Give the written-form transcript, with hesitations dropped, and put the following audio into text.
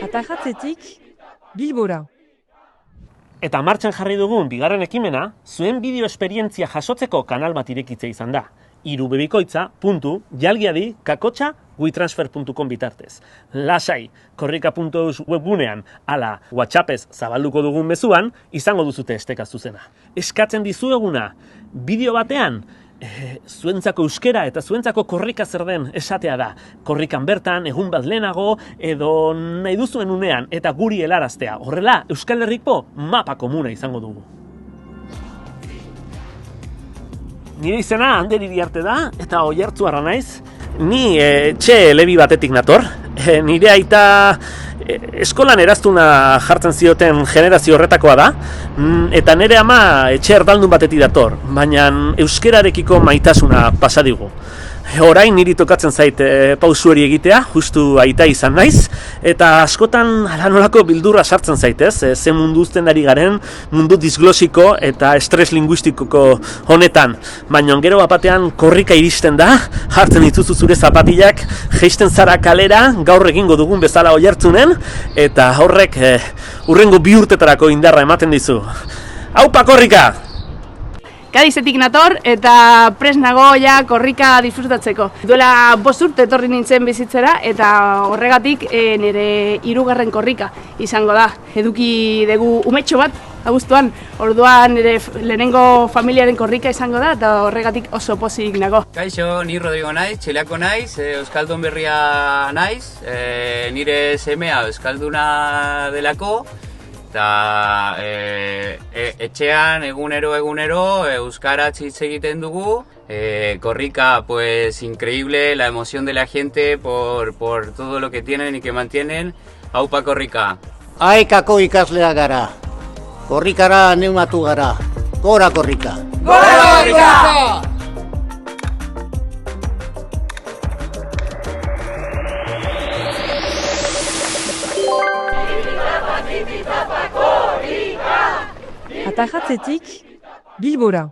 Atajatzetik Bilbora. Eta martxan jarri dugun bigarren ekimena, zuen bideo esperientzia jasotzeko kanal bat irekitze izan da. irubebikoitza.jalgiadi.kakotxa.guitransfer.com bitartez. Lasai, korrika.eus webgunean, ala WhatsAppez zabalduko dugun mezuan, izango duzute esteka zuzena. Eskatzen dizueguna, bideo batean, zuentzako euskera eta zuentzako korrika zer den esatea da. Korrikan bertan, egun bat lehenago, edo nahi duzuen unean, eta guri helaraztea. Horrela, Euskal Herriko mapa komuna izango dugu. Nire izena Ander Iriarte da, eta Oiartzuarra naiz. Ni etxe elebi batetik nator. Nire aita eskolan eraztuna jartzen zioten generazio horretakoa da, eta nire ama etxe erdaldun batetik dator, baina euskerarekiko maitasuna pasa digu. Orain niri tokatzen zait pausueri egitea, justu aita izan naiz, eta askotan alanolako bildurra sartzen zaitez, ze mundu uzten ari garen, mundu disglosiko eta estres linguistikoko honetan. Baina gero batean korrika iristen da, hartzen dituzu zure zapatilak, jeisten zara kalera, gaur egingo dugun bezala Oiartzunen, eta horrek hurrengo 2 urtetarako indarra ematen dizu. Aupa korrika! Kadizetik nator eta prest nago ja korrika disfrutatzeko. Duela 5 urte etorri nintzen bizitzera eta horregatik nire 3. korrika izango da. Eduki dugu umetxo bat abuztuan, orduan nire lehenengo familiaren korrika izango da eta horregatik oso pozik nago. Kaixo, ni Rodrigo naiz, txilako naiz, euskaldun berria naiz, nire semea euskalduna delako, eta etxean egunero euskaraz hitz egiten dugu. Korrika, pues increíble la emoción de la gente por todo lo que tienen y que mantienen. Aupa korrika. Aekako ikaslea gara. Korrikara neumatu gara. Gora korrika. Gora korrika! Atajatzetik Bilbora.